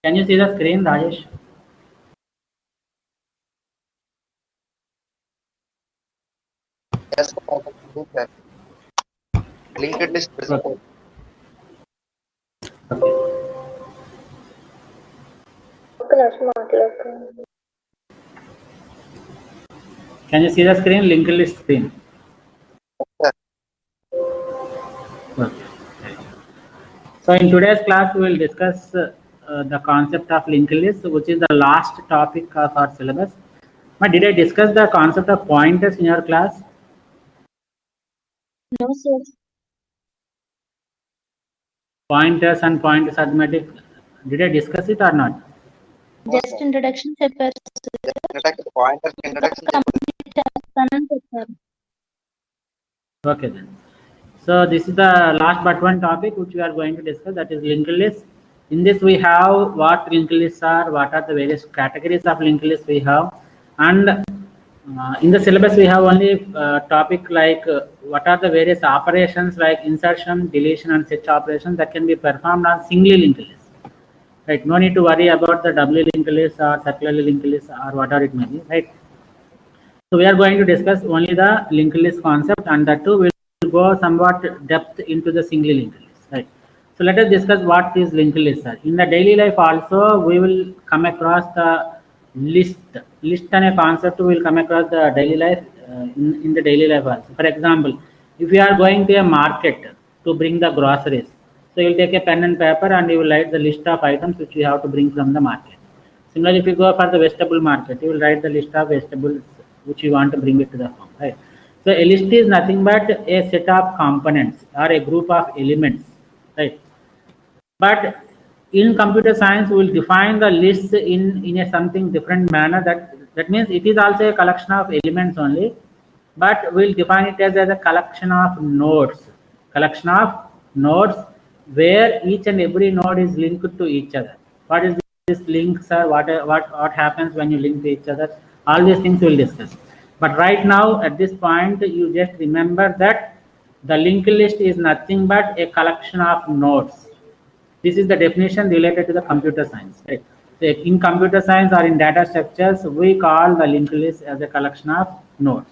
Can you see the screen, Rajesh? Yes, sir. Linked list present. Okay. Can you see the screen? Linked list screen. Sir. Okay. So in today's class, we will discuss the concept of linked list, which is the last topic of our syllabus. But did I discuss the concept of pointers in your class? No, sir. Pointers and pointers arithmetic. Did I discuss it or not? Just introduction చెప్పారు. Pointer introduction. Complete చేస్తానని చెప్పారు. Okay then. So this is the last but one topic which we are going to discuss, that is linked list. In this we have what linked lists are, what are the various categories of linked lists we have, and in the syllabus we have only topic like what are the various operations like insertion, deletion and search operations that can be performed on singly linked list. Right, no need to worry about the doubly linked list or circularly linked list or whatever it may be, right? So we are going to discuss only the linked list concept, and that too will go somewhat depth into the singly linked list, right? So let us discuss what is linked list are. In the daily life also we will come across the list and a concept will come across the daily life in the daily life also. For example, if you are going to a market to bring the groceries, so you will take a pen and paper and you will write the list of items which you have to bring from the market. Similarly, if you go for the vegetable market, you will write the list of vegetables which you want to bring it to the home, right? So a list is nothing but a set of components or a group of elements, right? But in computer science, we will define the list in a something different manner. That means it is also a collection of elements only, but we will define it as a collection of nodes. Collection of nodes where each and every node is linked to each other. What is this link, sir? What happens when you link to each other? All these things we will discuss. But right now, at this point, you just remember that the linked list is nothing but a collection of nodes. This is the definition related to the computer science, right? So in computer science or in data structures, we call the linked list as a collection of nodes.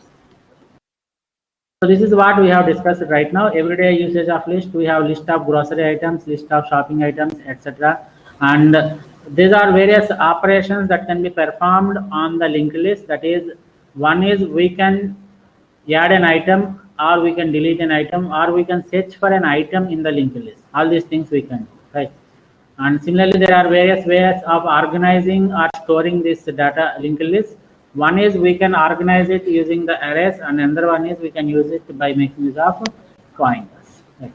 So this is what we have discussed right now. Everyday usage of list, we have list of grocery items, list of shopping items, etc. And these are various operations that can be performed on the linked list. That is, one is we can add an item, or we can delete an item, or we can search for an item in the linked list. All these things we can do, right? And similarly, there are various ways of organizing or storing this data linked list. One is we can organize it using the arrays, and another one is we can use it by making use of pointers. Right.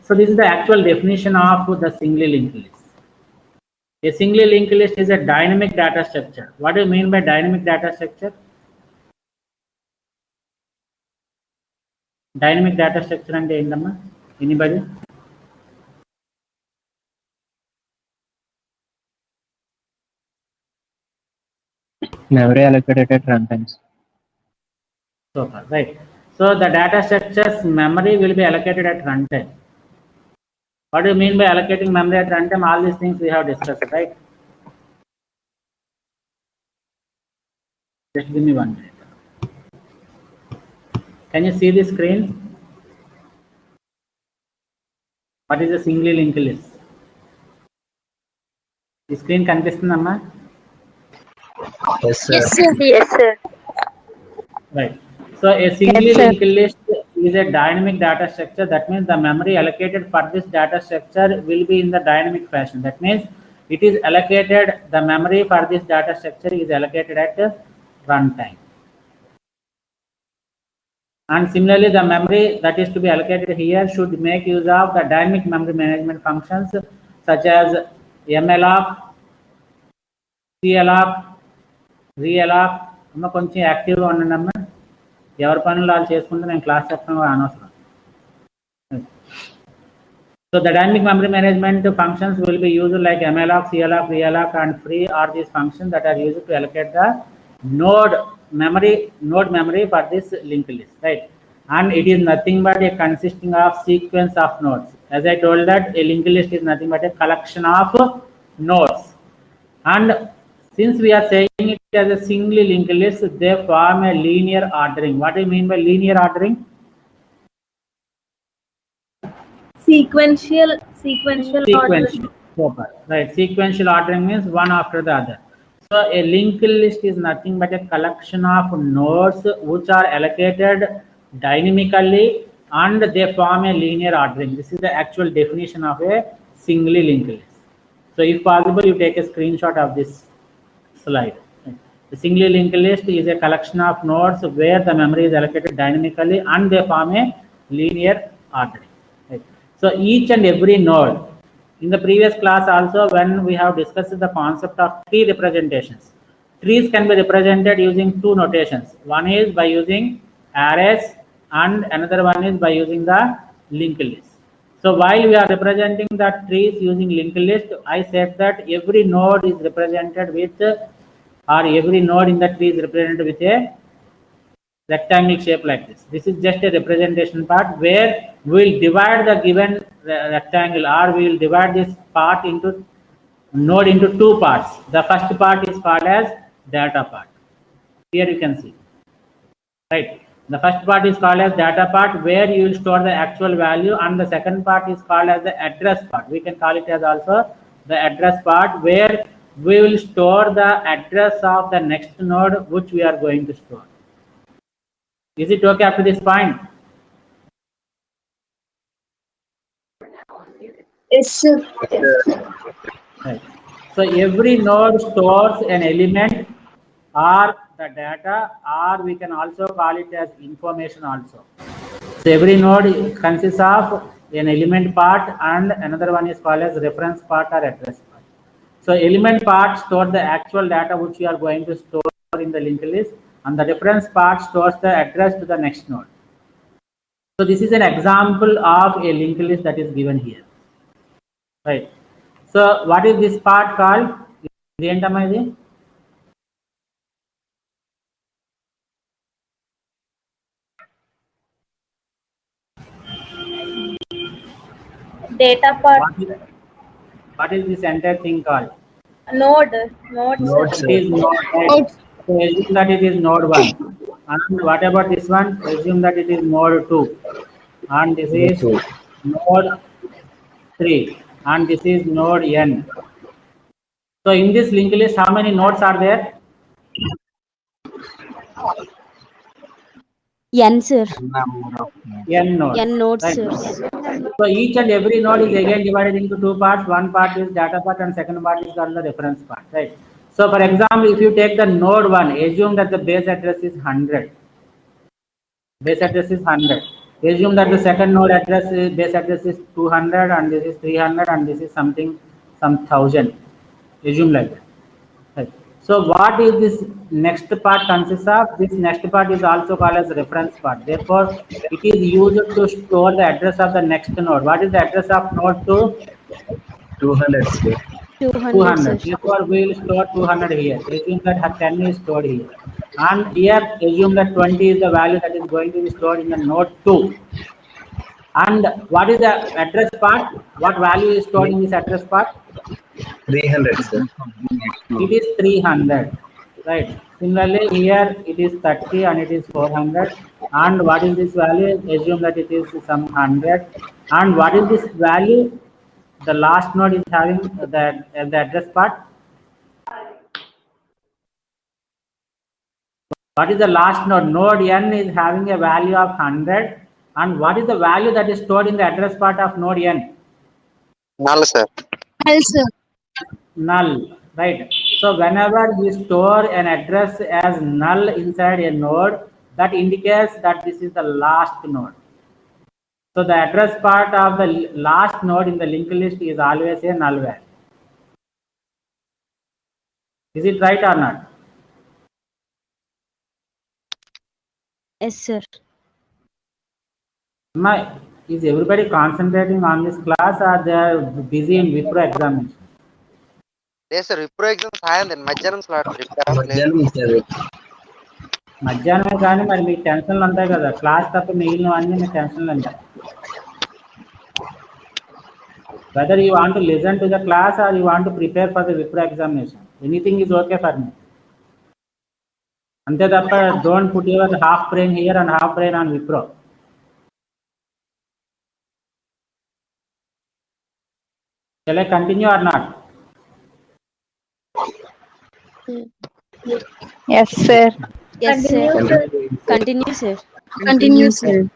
So this is the actual definition of the singly linked list. A singly linked list is a dynamic data structure. What do you mean by dynamic data structure? Dynamic data structure and endamma? Anybody? Memory allocated at runtimes. So far, right. So the data structure's memory will be allocated at runtime. What do you mean by allocating memory at runtime? All these things we have discussed, right? Just give me 1 minute. Can you see the screen? What is a singly linked list? The screen కనిపిస్తుందమ్మా? Yes, sir. Yes, sir. Yes, sir. Right. So a singly linked list is a dynamic data structure. That means the memory allocated for this data structure will be in the dynamic fashion. That means it is allocated, the memory for this data structure is allocated at runtime. And similarly, the memory that is to be allocated here should make use of the dynamic memory management functions such as malloc, cloc, realloc. అమ్మ కొంచెం యాక్టివ్గా ఉండండి అమ్మ. ఎవరి పనులు వాళ్ళు చేసుకుంటే నేను క్లాస్ చెప్పడం అనవసరం. So the dynamic memory management functions will be used like malloc, cloc, realloc, and free are these functions that are used to allocate the node memory for this linked list, right? And it is nothing but a consisting of sequence of nodes. As I told that a linked list is nothing but a collection of nodes. And since we are saying it as a singly linked list, they form a linear ordering. What do you mean by linear ordering? Sequential order. Super. Right. Sequential ordering means one after the other. So a linked list is nothing but a collection of nodes which are allocated dynamically and they form a linear ordering. This is the actual definition of a singly linked list. So if possible, you take a screenshot of this slide. The singly linked list is a collection of nodes where the memory is allocated dynamically and they form a linear ordering. Right. So each and every node, in the previous class also when we have discussed the concept of tree representations, trees can be represented using two notations. One is by using arrays and another one is by using the linked list. So while we are representing the trees using linked list, I said that every node is represented with, or every node in the tree is represented with a rectangle shape like this. This is just a representation part where we will divide the given rectangle, or we will divide this part into node into two parts. The first part is called as data part. Here you can see, right? The first part is called as data part where you will store the actual value, and the second part is called as the address part. We can call it as also the address part where we will store the address of the next node which we are going to store. Is it okay up to this point? Yes, sir. Right. So every node stores an element or the data, or we can also call it as information also. So every node consists of an element part and another one is called as reference part or address part. So element part stores the actual data which we are going to store in the linked list, and the reference part stores the address to the next node. So this is an example of a linked list that is given here. Right. So what is this part called? Data part. What is this entire thing called? Node, sir. It is node, right? So assume that it is node 1. And what about this one? Assume that it is node 2. And this is node 3. And this is node n. So in this linked list, how many nodes are there? N, sir. N nodes. N nodes, Right. sir. So each and every node is again divided into two parts. One part is data part and second part is called the reference part, right? So for example, if you take the node 1, assume that the base address is 100. Base address is 100. Assume that the second node address is, base address is 200 and this is 300 and this is something, some 1000. Assume like that. Right. So what is this next part consists of? This next part is also called as reference part. Therefore, it is used to store the address of the next node. What is the address of node 2? 200. 200, sir. Therefore, we will store 200 here. Assume that 10 is stored here. And here, assume that 20 is the value that is going to be stored in the node 2. And what is the address part? What value is stored in this address part? 300, sir. It is 300, right? Similarly, here it is 30 and it is 400. And what is this value? Assume that it is some 100. And what is this value? The last node is having the address part. What is the last node? Node n is having a value of 100. And what is the value that is stored in the address part of node n? Null, sir. Null, right? So whenever we store an address as null inside a node, that indicates that this is the last node. So the address part of the last node in the linked list is always a null value. Is it right or not? Yes, sir. Is everybody concentrating on this class or they are busy in Wipro examination? Yes, sir. Wipro exam సాయంత్రం మధ్యాహ్నం slot మధ్యాహ్నం sir మధ్యాహ్నమే కానీ మరి మీకు టెన్షన్లు ఉంటాయి కదా, క్లాస్ తప్ప మిగిలినవన్నీ మీకు టెన్షన్లు ఉంటాయి. Whether you want to listen to the class or you want to prepare for the Wipro examination. Anything is okay for me. Ante tappa don't put your half brain here and half brain on Wipro. Shall I continue or not? Yes, sir. Yes, sir. Continue, sir. Continue, sir.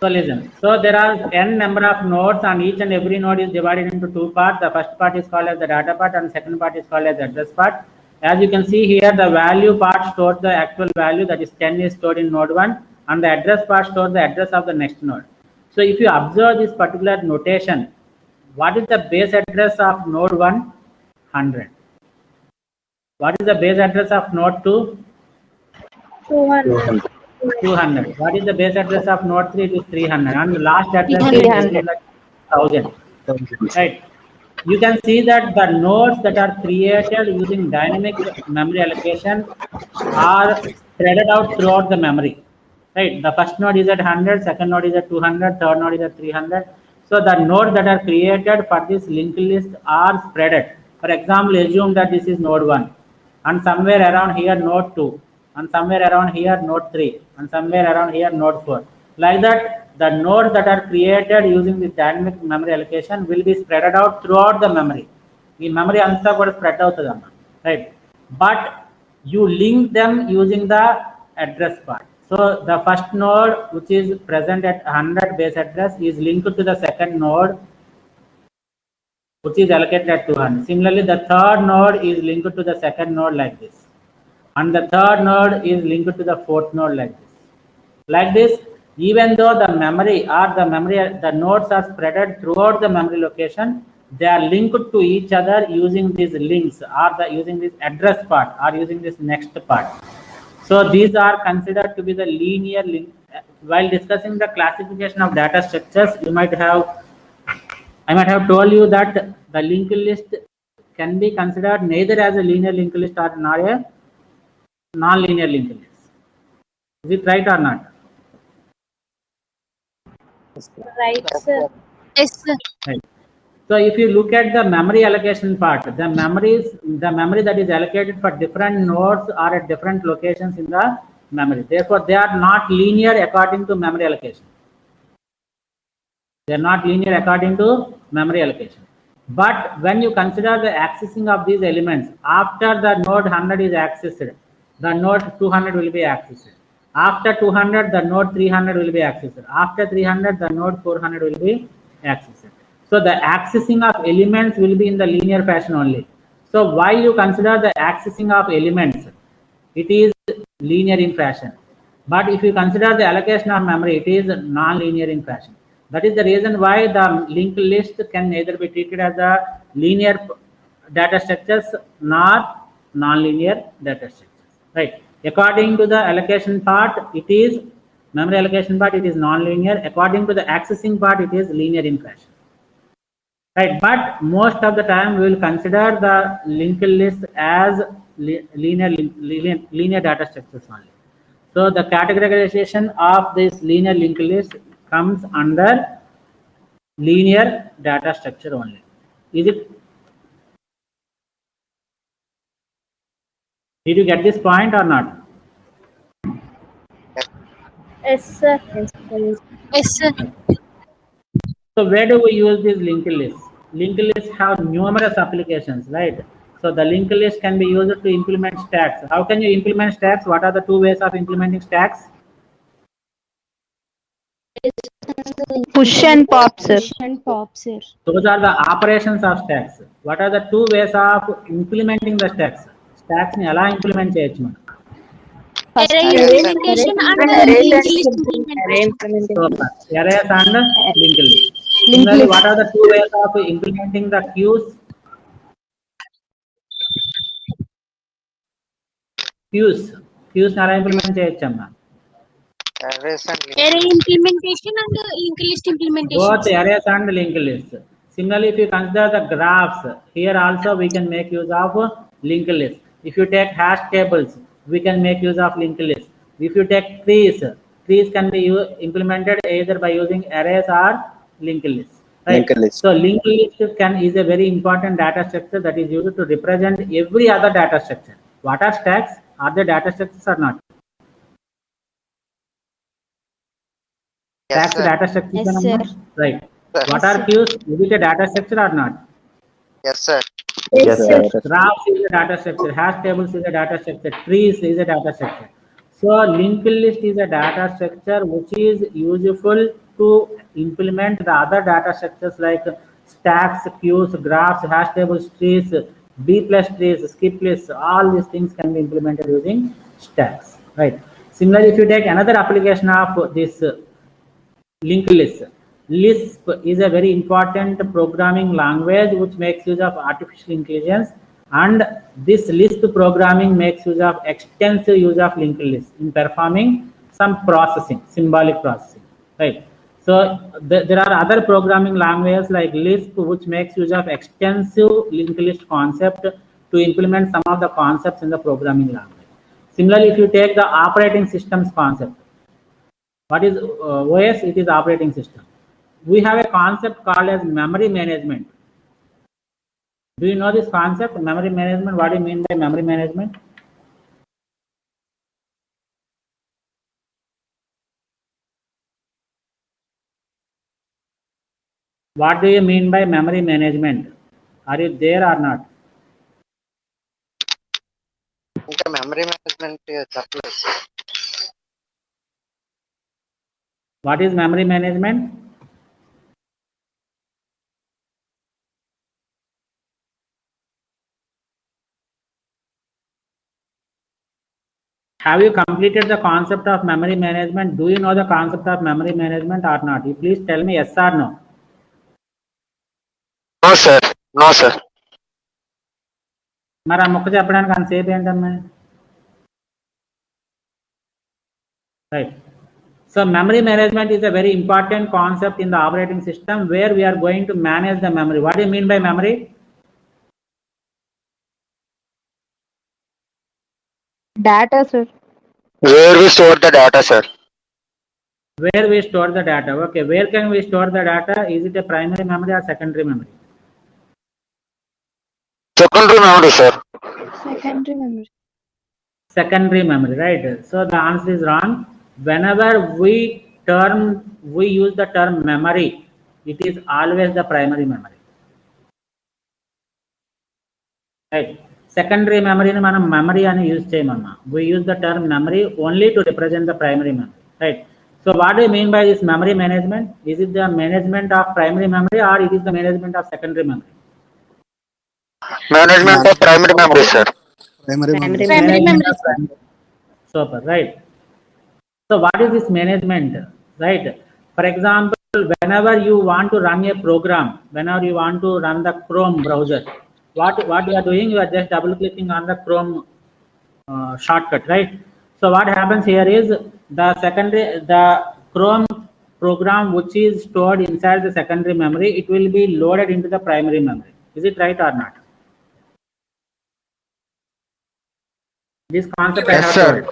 So listen. So there are n number of nodes, and each and every node is divided into two parts. The first part is called as the data part, and the second part is called as the address part. As you can see here, the value part stores the actual value, that is 10 is stored in node 1, and the address part stores the address of the next node. So if you observe this particular notation, what is the base address of node 1? 100. What is the base address of node 2? 200. 200. What is the base address of node 3? It is 300. And the last address is 300. 1000. Right. You can see that the nodes that are created using dynamic memory allocation are spread out throughout the memory. Right. The first node is at 100, second node is at 200, third node is at 300. So the nodes that are created for this linked list are spreaded. For example, assume that this is node 1, and somewhere around here node 2, and somewhere around here node 3, and somewhere around here node 4. Like that, the nodes that are created using this dynamic memory allocation will be spread out throughout the memory. In memory anta kuda spread avutadamma, right? But you link them using the address part. So the first node, which is present at 100 base address, is linked to the second node, which is allocated at 200. Similarly, the third node is linked to the second node like this, and the third node is linked to the fourth node like this. Like this, even though the memory or the nodes are spread throughout the memory location, they are linked to each other using these links, or using this address part, or using this next part. So these are considered to be the linear link. While discussing the classification of data structures, I might have told you that the linked list can be considered neither as a linear linked list or not a non-linear linked list. Is it right or not? Right, sir. Yes, sir. Right. So if you look at the memory allocation part, the memory that is allocated for different nodes are at different locations in the memory. Therefore, they are not linear according to memory allocation. They are not linear according to memory allocation. But when you consider the accessing of these elements, after the node 100 is accessed, the node 200 will be accessed. After 200, the node 300 will be accessed. After 300, the node 400 will be accessed. So the accessing of elements will be in the linear fashion only. So while you consider the accessing of elements, it is linear in fashion. But if you consider the allocation of memory, it is non-linear in fashion. That is the reason why the linked list can neither be treated as a linear data structures nor non-linear data structures. Right. According to the allocation part, it is memory allocation part, it is non-linear. According to the accessing part, it is linear in fashion. Right, but most of the time we will consider the linked list as linear data structures only. So the categorization of this linear linked list comes under linear data structure only. Is it? Did you get this point or not? Yes, sir. Yes, sir. So where do we use these linked lists? Linked lists have numerous applications, right? So the linked list can be used to implement stacks. How can you implement stacks? What are the two ways of implementing stacks? Push and pop, sir. Push and pop, sir. Those are the operations of stacks. What are the two ways of implementing the stacks? Stacks ni ela implement cheyochu man. Array implementation and linked list implementation. So arrays and linked list. Similarly, what are the two ways of implementing the queues? Queues ni ela implement cheyochu amma. Arrays and linked Array implementation and linked list implementation. Both arrays and linked lists. Similarly, if you consider the graphs, here also we can make use of linked list. If you take hash tables, we can make use of linked list. If you take trees can be implemented either by using arrays or linked lists. Right? Linked list. So linked list is a very important data structure that is used to represent every other data structure. What are stacks? Are they data structures or not? Yes, Stacks sir. data structures. Yes, are sir. not? Right. Sir. What Yes, are sir. queues? Is it a data structure or not? Yes, sir. Yes, sir. Graphs is a data structure, hash tables is a data structure, trees is a data structure. So linked list is a data structure which is useful to implement the other data structures like stacks, queues, graphs, hash tables, trees, B plus trees, skip lists. All these things can be implemented using stacks, right? Similarly, if you take another application of this linked list. Lisp is a very important programming language which makes use of artificial intelligence, and this Lisp programming makes use of extensive use of linked list in performing some processing, symbolic processing, right? So there are other programming languages like Lisp which makes use of extensive linked list concept to implement some of the concepts in the programming language. Similarly, if you take the operating systems concept, what is OS? It is operating system. We have a concept called as memory management. Do you know this concept, memory management? What do you mean by memory management? What do you mean by memory management? Are you there or not? ఇంకా memory management చెప్పలేదు. What is memory management? Have you completed the concept of memory management? Do you know the concept of memory management or not? You please tell me yes or no. No sir, no sir. మరి ఆ మొక్క చెప్పడానికి అంతసేపు ఏంటమ్మా? Right. So memory management is a very important concept in the operating system where we are going to manage the memory. What do you mean by memory? Data, sir. Where we store the data sir. Where we store the data. Okay, where can we store the data? Is it a primary memory or secondary memory? Secondary memory sir. Secondary memory. Secondary memory, right? So the answer is wrong. Whenever we use the term memory, it is always the primary memory, right? Secondary memory ni manam memory ani use cheyamamma. We use the term memory only to represent the primary memory, right? So what do you mean by this memory management? Is it the management of primary memory or it is the management of secondary memory? Management of primary memory sir. Primary Management memory. of primary. Super, right? So what is this management, right? For example, whenever you want to run a program, whenever you want to run the Chrome browser, what you are doing, you are just double clicking on the Chrome shortcut, right? So what happens here is the Chrome program which is stored inside the secondary memory, it will be loaded into the primary memory. Is it right or not? This concept I Yes, have sir. told.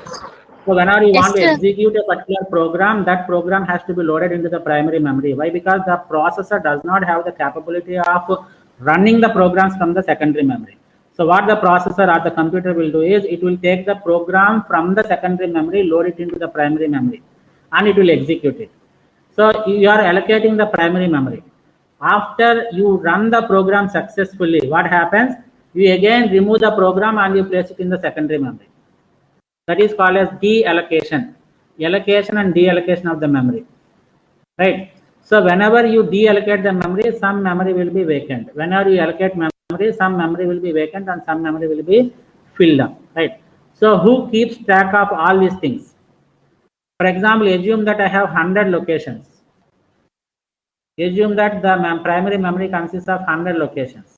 So whenever you Yes, want to sir. execute a particular program, that program has to be loaded into the primary memory. Why? Because the processor does not have the capability of running the programs from the secondary memory. So what the processor or the computer will do is it will take the program from the secondary memory, load it into the primary memory, and it will execute it. So you are allocating the primary memory. After you run the program successfully, what happens? You again remove the program and you place it in the secondary memory. That is called as deallocation. Allocation and deallocation of the memory, right? So whenever you deallocate the memory, some memory will be vacant. Whenever you allocate memory, some memory will be vacant and some memory will be filled up, right? So who keeps track of all these things? For example, assume that I have 100 locations. Assume that the primary memory consists of 100 locations.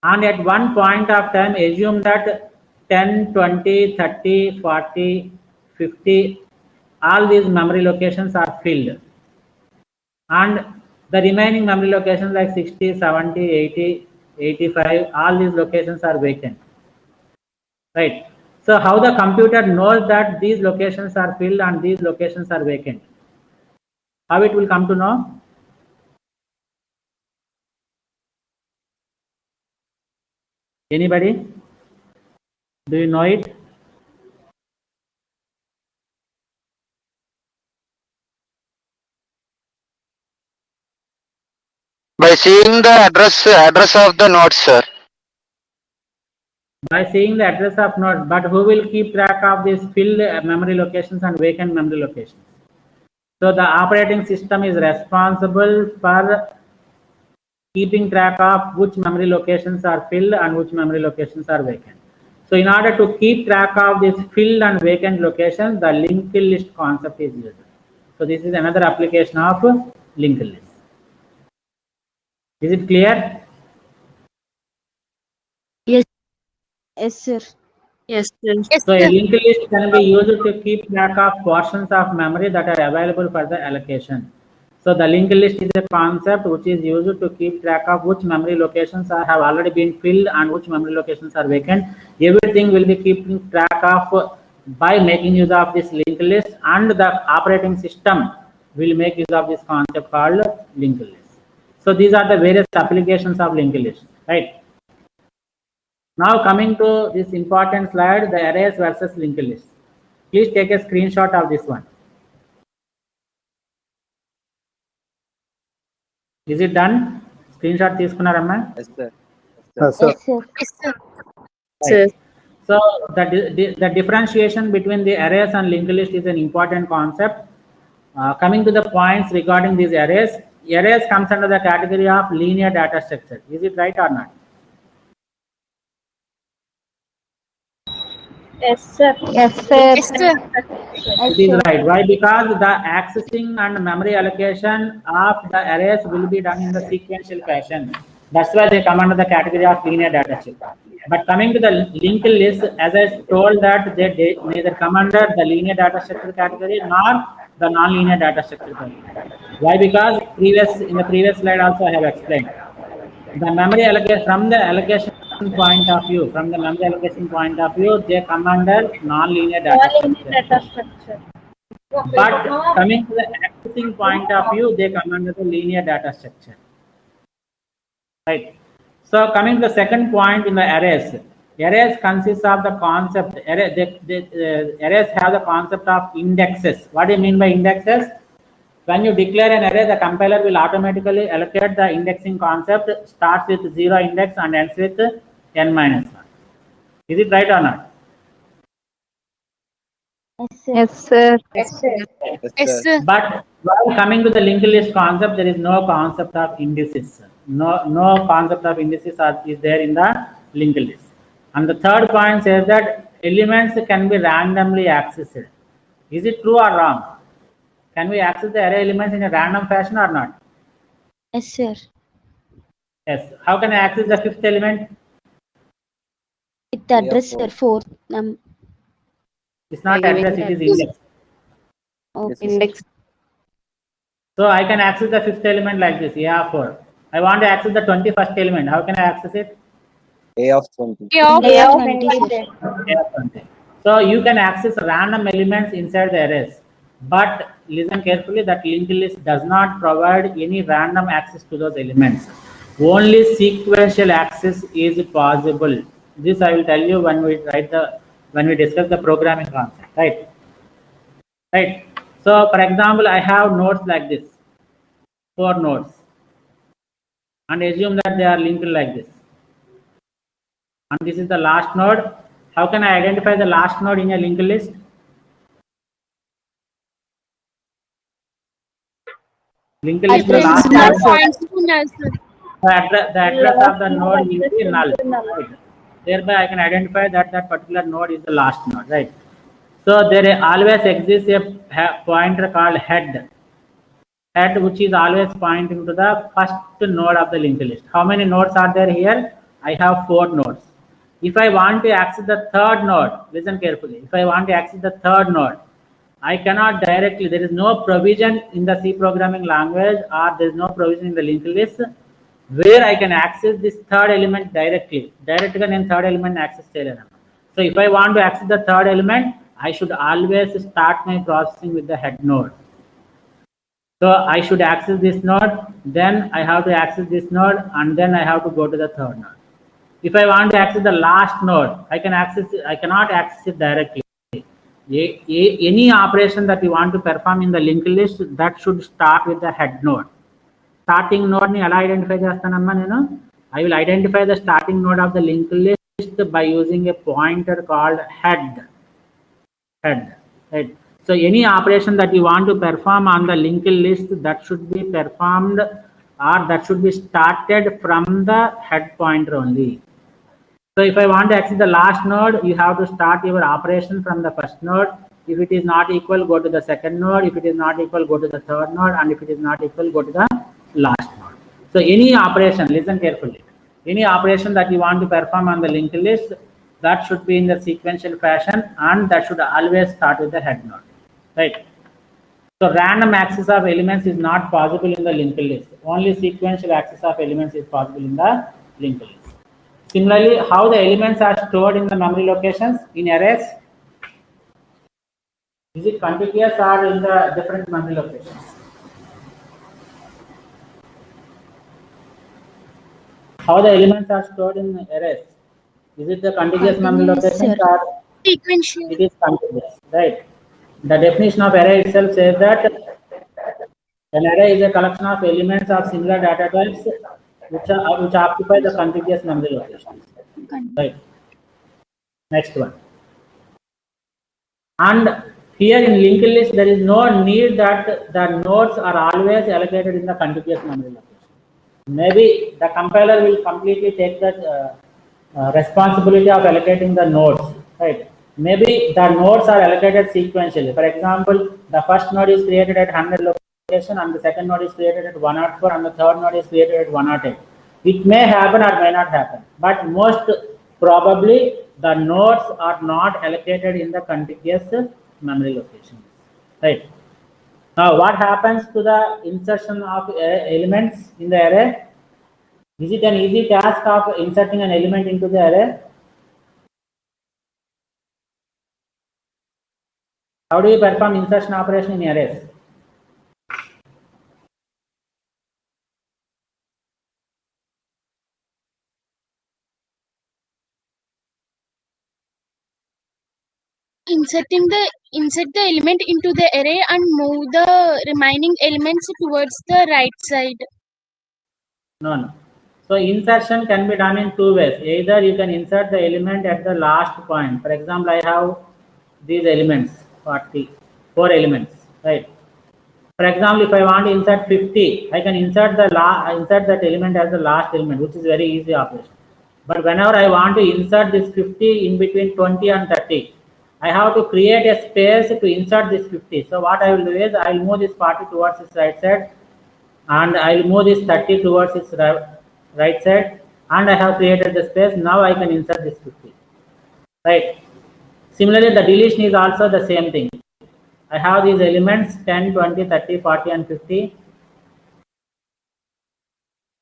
And at one point of time, assume that 10, 20, 30, 40, 50, all these memory locations are filled. And the remaining memory locations like 60, 70, 80, 85, all these locations are vacant, right? So how the computer knows that these locations are filled and these locations are vacant? How it will come to know? Anybody? Do you know it? By seeing the address of the nodes, sir. By seeing the address of nodes, but who will keep track of these filled memory locations and vacant memory locations? So the operating system is responsible for keeping track of which memory locations are filled and which memory locations are vacant. So in order to keep track of these filled and vacant locations, the linked list concept is used. So this is another application of linked list. Is it clear? Yes, sir. Yes, sir. So a linked list can be used to keep track of portions of memory that are available for the allocation. So the linked list is a concept which is used to keep track of which memory locations have already been filled and which memory locations are vacant. Everything will be keeping track of by making use of this linked list, and the operating system will make use of this concept called linked list. So these are the various applications of linked list, right? Now coming to this important slide, the arrays versus linked list. Please take a screenshot of this one. Is it done? Screenshot తీసుకున్నారమ్మా? Yes, sir. Yes, sir. Yes, sir. Right. So the differentiation between the arrays and linked list is an important concept. Coming to the points regarding these arrays comes under the category of linear data structure. Is it right or not? Yes, sir. Yes, sir. Yes, sir. It is right. Why? Because the accessing and memory allocation of the arrays will be done in the sequential fashion. That's why they come under the category of linear data structure. But coming to the linked list, as I told that they neither come under the linear data structure category nor the non-linear data structure category. Why? Because in the previous slide also I have explained. The memory allocation from the allocation point of view, they come under non-linear data structure. But coming to the accessing point of view, they come under the linear data structure. Right. So coming to the second point in the arrays. Arrays consists of the concept. Arrays have the concept of indexes. What do you mean by indexes? When you declare an array, the compiler will automatically allocate the indexing concept, starts with 0 index and ends with n-1. Is it right or not? Yes, sir. Yes, sir. Yes, sir. But while coming to the linked list concept, there is no concept of indices. No concept of indices is there in the linked list. And the third point says that elements can be randomly accessed. Is it true or wrong? Can we access the array elements in a random fashion or not? Yes, sir. Yes. How can I access the fifth element? With the address, sir. Fourth. It's not address, it is index. Okay. Index. So I can access the fifth element like this, A4. I want to access the 21st element. How can I access it? A of 20. Day of 20, sir. A20. So you can access random elements inside the arrays. But listen carefully, that linked list does not provide any random access to those elements. Only sequential access is possible. This I will tell you when we discuss the programming concept, right? Right. So for example, I have nodes like this, 4 nodes, and assume that they are linked like this. And this is the last node. How can I identify the last node in a linked list? Linked list, the last node, the address of the node will be null. Right? Thereby, I can identify that that particular node is the last node, right? So there always exists a pointer called head, which is always pointing to the first node of the linked list. How many nodes are there here? I have 4 nodes. If I want to access the third node, listen carefully. If I want to access the third node, I cannot directly, there is no provision in the C programming language, or there is no provision in the linked list where I can access this third element directly. Directly in third element access. So if I want to access the third element, I should always start my processing with the head node. So I should access this node, then I have to access this node, and then I have to go to the third node. If I want to access the last node, I cannot access it directly. Any operation that you want to perform in the linked list, that should start with the head node. Starting node ni ela identify chestanamma nenu? I will identify the starting node of the linked list by using a pointer called head. Right. So any operation that you want to perform on the linked list, that should be performed, or that should be started from the head pointer only. So if I want to access the last node, you have to start your operation from the first node. If it is not equal, go to the second node. If it is not equal, go to the third node. And if it is not equal, go to the last node. So any operation, listen carefully, any operation that you want to perform on the linked list, that should be in the sequential fashion, and that should always start with the head node, right? So random access of elements is not possible in the linked list. Only sequential access of elements is possible in the linked list. Similarly, how the elements are stored in the memory locations in arrays? Is it contiguous or in the different memory locations? How the elements are stored in arrays? Is it the contiguous memory locations or Sequential. it is contiguous, right? The definition of array itself says that an array is a collection of elements of similar data types which occupy the contiguous memory locations, right? Next one. And here in linked list, there is no need that the nodes are always allocated in the contiguous memory location. Maybe the compiler will completely take the responsibility of allocating the nodes, right? Maybe the nodes are allocated sequentially. For example, the first node is created at 100 location, and the second node is created at 104, and the third node is created at 108. It may happen or may not happen, but most probably the nodes are not allocated in the contiguous memory locations, right? Now, what happens to the insertion of elements in the array? Is it an easy task of inserting an element into the array? How do you perform insertion operation in arrays? Insert the element into the array and move the remaining elements towards the right side. No. So insertion can be done in two ways. Either you can insert the element at the last point. For example, I have these elements, 44 elements, right? For example, if I want to insert 50, I can insert that element as the last element, which is very easy operation. But whenever I want to insert this 50 in between 20 and 30, I have to create a space to insert this 50. So what I will do is I will move this 40 towards its right side, and I will move this 30 towards its right side, and I have created the space. Now I can insert this 50, right? Similarly, the deletion is also the same thing. I have these elements 10, 20, 30, 40, and 50.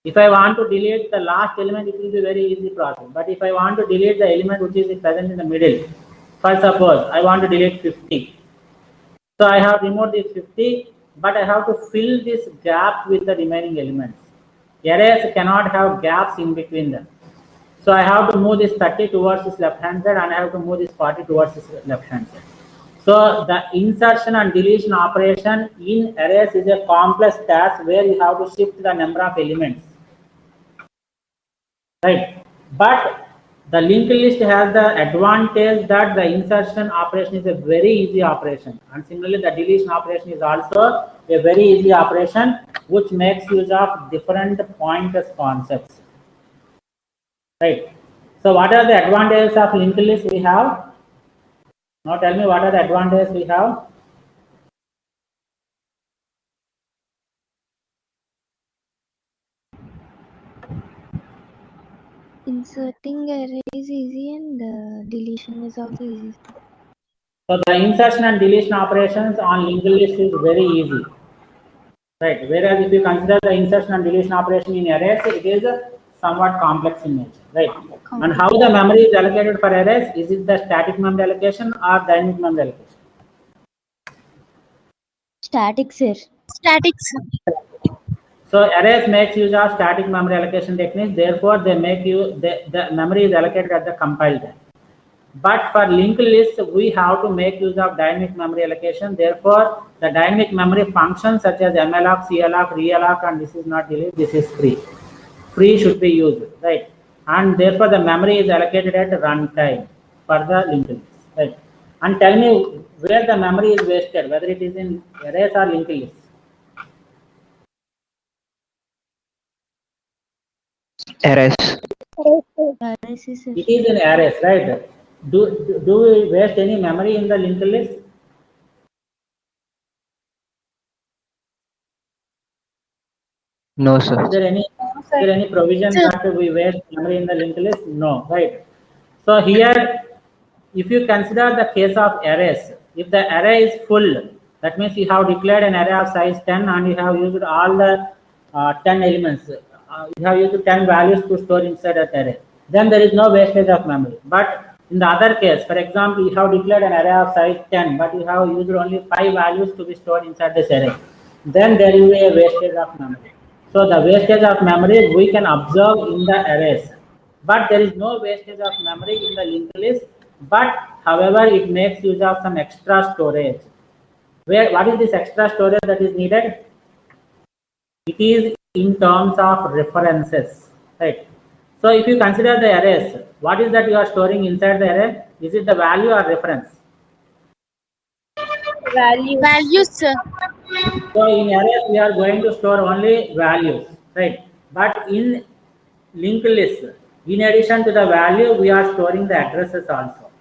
If I want to delete the last element, it will be very easy process. But if I want to delete the element which is present in the middle, for suppose I want to delete 50. So I have removed this 50, but I have to fill this gap with the remaining elements. Arrays cannot have gaps in between them. So I have to move this 30 towards this left hand side, and I have to move this 40 towards this left hand side. So the insertion and deletion operation in arrays is a complex task where you have to shift the number of elements, right? But the linked list has the advantage that the insertion operation is a very easy operation, and similarly the deletion operation is also a very easy operation which makes use of different pointers concepts, right? So what are the advantages of linked list we have? Now tell me, what are the advantages we have? Inserting array is easy and deletion is also easy. So the insertion and deletion operations on linked list is very easy, right? Whereas if you consider the insertion and deletion operation in arrays, it is somewhat complex in nature, right? And how the memory is allocated for arrays? Is it the static memory allocation or dynamic memory allocation? Static, sir. Static, sir. So arrays makes use of static memory allocation techniques. Therefore, they make you the memory is allocated at the compile time. But for linked lists, we have to make use of dynamic memory allocation. Therefore, the dynamic memory functions such as malloc, calloc, realloc, and this is not delete. This is free. Free should be used, right? And therefore, the memory is allocated at runtime for the linked list, right? And tell me where the memory is wasted, whether it is in arrays or linked lists. Arrays. Arrays is It is in arrays, right? Do we waste any memory in the linked list? No, sir. Is there any provision that we waste memory in the linked list? No, right? So here, if you consider the case of arrays, if the array is full, that means you have declared an array of size 10 and you have used all the 10 elements. You have used 10 values to store inside that array. Then there is no wastage of memory. But in the other case, for example, you have declared an array of size 10, but you have used only 5 values to be stored inside this array. Then there will be a wastage of memory. So the wastage of memory we can observe in the arrays. But there is no wastage of memory in the linked list. But however, it makes use of some extra storage. What is this extra storage that is needed? It is in terms of references, right? So if you consider the arrays, what is that you are storing inside the array? Is it the value or reference? Values, sir. So in arrays, we are going to store only values, right? But in linked list, in addition to the value, we are storing the addresses also.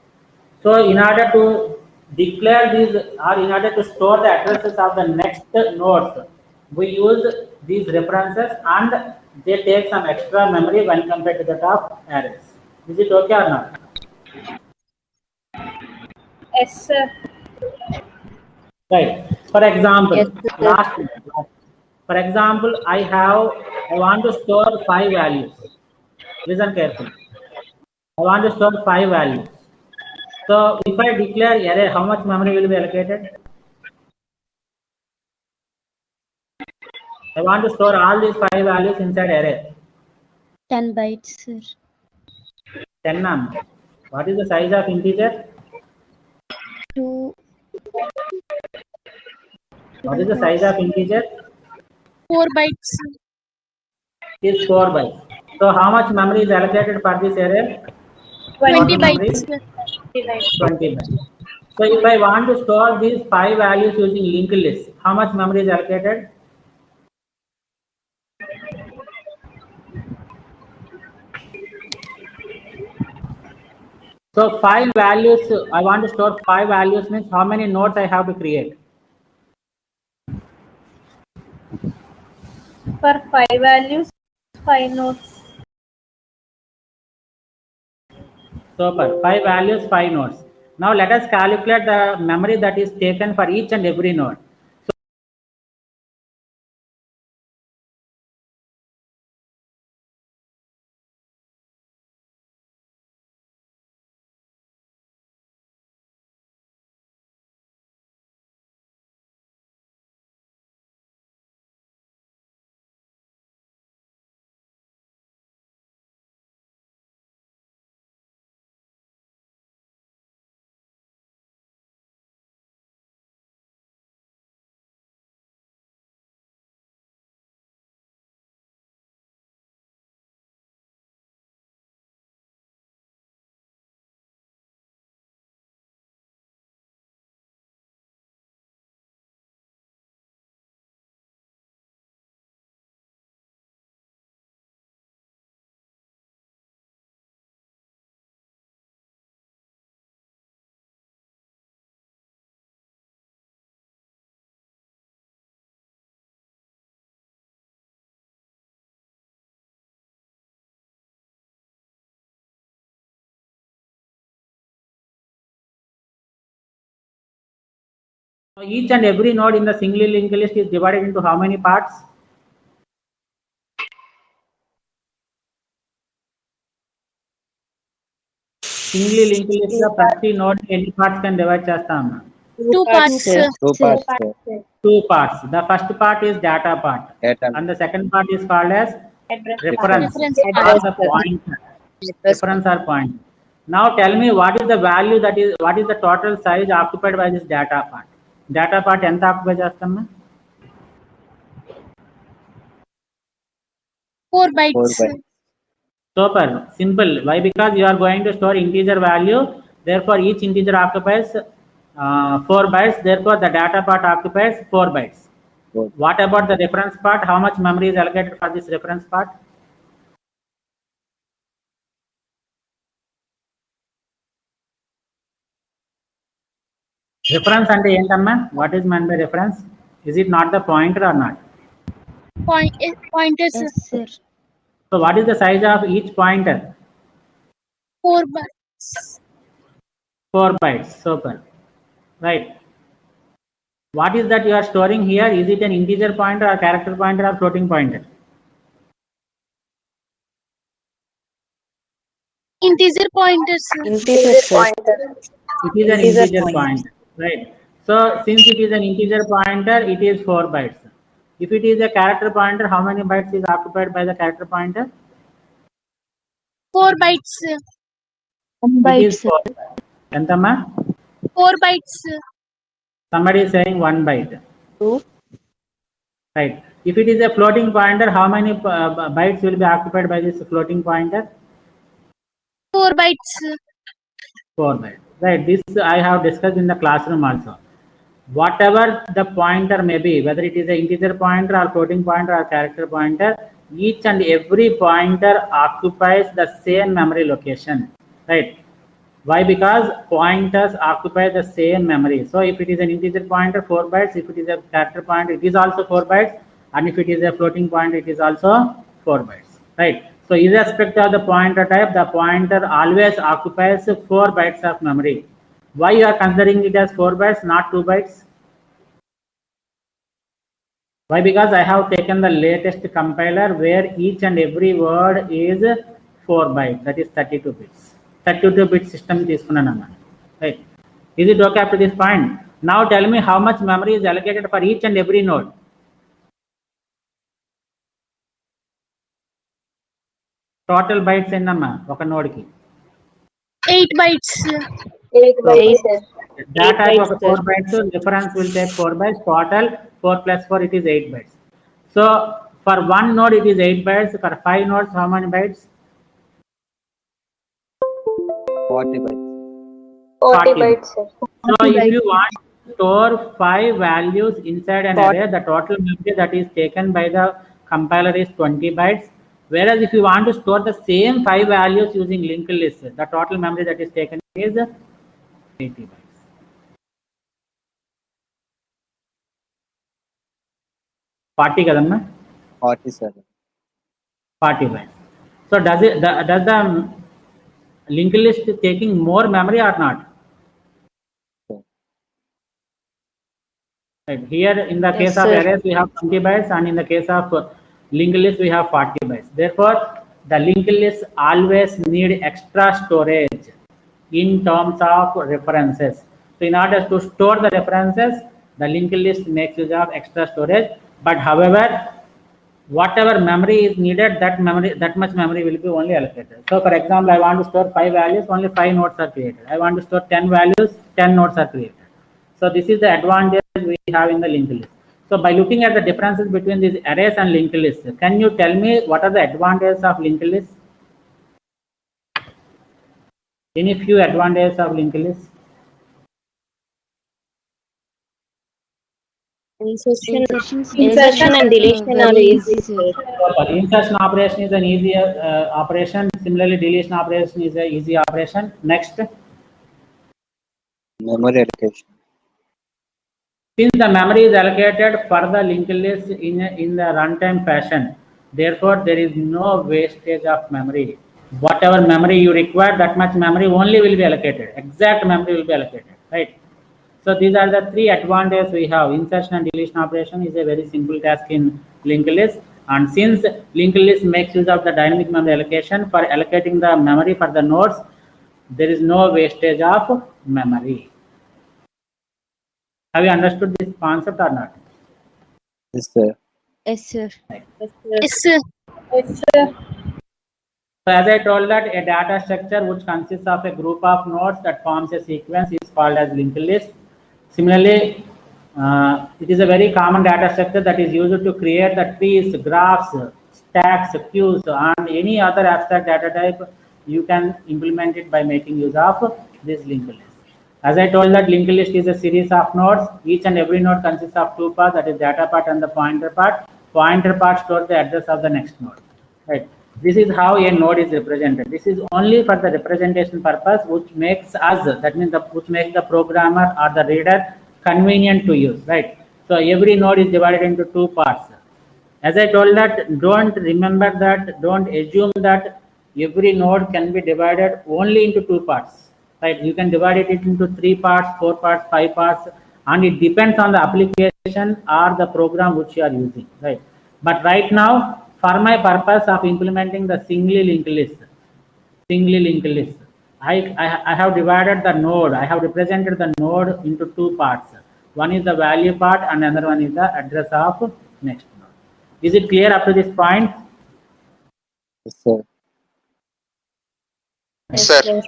So in order to declare these, or in order to store the addresses of the next nodes, we use these references and they take some extra memory when compared to that of arrays. Is it okay or not? Yes, sir. Right. For example, Yes, sir. for example, I want to store 5 values. Listen carefully. I want to store 5 values. So if I declare array, how much memory will be allocated? I want to store all these 5 values inside array. 10 bytes, sir. 10 num. What is the size of integer? 2. What is the size of integer? 4 bytes. It is 4 bytes. So how much memory is allocated for this array? 20 Total memory? bytes, sir. 20 bytes. So if I want to store these 5 values using linked list, how much memory is allocated? So 5 values, I want to store 5 values means how many nodes I have to create? For 5 values, 5 nodes. So for 5 values, 5 nodes. Now let us calculate the memory that is taken for each and every node. So each and every node in the singly linked list is divided into how many parts? Singly linked list of 30 node any parts can divide చేస్తాం. Two parts. Two parts, sir. Two parts. The first part is data part, Data. and the second part is called as reference Reference or part. the pointer. Reference or point. Now tell me what is the value what is the total size occupied by this data part? Data part ఎంత occupy చేస్తామా? 4 bytes. 4 bytes. Super, simple. Why? Because you are going to store integer value. Therefore, each integer occupies 4 bytes. Therefore, the data part occupies 4 bytes. Four. What about the reference part? How much memory is allocated for this reference part? Reference అంటే ఏంటమ్మా? What is meant by reference? Is it not the pointer or not? Pointers. Yes, sir. So, what is the size of each pointer? 4 bytes. 4 bytes. Super. Right. What is that you are storing here? Is it an integer pointer or character pointer or floating pointer? Integer pointers. Integer pointer. It is an integer pointer. Right. So, since it is an integer pointer, it is 4 bytes. If it is a character pointer, how many bytes is occupied by the character pointer? 4 bytes. It is 4 bytes. Entama? 4 bytes. Somebody is saying 1 byte. 2. Right. If it is a floating pointer, how many bytes will be occupied by this floating pointer? 4 bytes. 4 bytes. Right. This I have discussed in the classroom also. Whatever the pointer may be, whether it is an integer pointer or floating pointer or character pointer, each and every pointer occupies the same memory location. Right. Why? Because pointers occupy the same memory. So if it is an integer pointer, 4 bytes. If it is a character pointer, it is also 4 bytes. And if it is a floating pointer, it is also 4 bytes. Right. So irrespective of the pointer type, the pointer always occupies 4 bytes of memory. Why you are considering it as 4 bytes, not 2 bytes? Why? Because I have taken the latest compiler where each and every word is 4 bytes. That is 32 bits. 32-bit system తీసుకున్నానమ్మా. Right. Is it okay up to this point? Now tell me how much memory is allocated for each and every node. Total bytes ఎన్నమ్మా ఒక node కి? 8 bytes. 8 bytes. That type of 4 bytes, reference will take 4 bytes. Total 4 plus 4, it is 8 bytes. So for one node, it is 8 bytes. For 5 nodes, how many bytes? 40 bytes. 40 bytes, sir. So if you want to store 5 values inside an array, the total memory that is taken by the compiler is 20 bytes. Whereas if you want to store the same 5 values using linked list, the total memory that is taken is 80 bytes. Party kadamma? 47. 40 bytes. So does the linked list taking more memory or not? Right. Here in the case of arrays we have 20 bytes, and in the case of linked list we have 40 bytes. Therefore, the linked list always need extra storage in terms of references. So in order to store the references, the linked list makes use of extra storage. But however, whatever memory is needed, that much memory will be only allocated. So for example, I want to store 5 values, only 5 nodes are created. I want to store 10 values, 10 nodes are created. So this is the advantage we have in the linked list. So by looking at the differences between these arrays and linked lists, can you tell me what are the advantages of linked lists? Any few advantages of linked lists? Insertion and deletion are easy, sir. Insertion operation is an easy operation. Similarly, deletion operation is an easy operation. Next. Memory allocation. Since the memory is allocated for the linked list in the runtime fashion, therefore there is no wastage of memory. Whatever memory you require, that much memory only will be allocated. Exact memory will be allocated, right? So these are the 3 advantages we have. Insertion and deletion operation is a very simple task in linked list, and since linked list makes use of the dynamic memory allocation for allocating the memory for the nodes, there is no wastage of memory. Have you understood this concept or not? Yes, sir. Yes, sir. Yes, sir. So as I told that a data structure which consists of a group of nodes that forms a sequence is called as linked list. Similarly, it is a very common data structure that is used to create the trees, graphs, stacks, queues, and any other abstract data type. You can implement it by making use of this linked list. As I told that linked list is a series of nodes. Each and every node consists of two parts, that is data part and the pointer part. Pointer part stores the address of the next node. Right. This is how a node is represented. This is only for the representation purpose, which makes us, that means which makes the programmer or the reader convenient to use, right? So every node is divided into two parts. As I told that, don't assume that every node can be divided only into two parts, right? You can divide it into 3 parts, 4 parts, 5 parts, and it depends on the application or the program which you are using, right? But right now, for my purpose of implementing the singly linked list, I have divided the node, I have represented the node into 2 parts. One is the value part and another one is the address of next node. Is it clear up to this point? Yes, sir. Sir.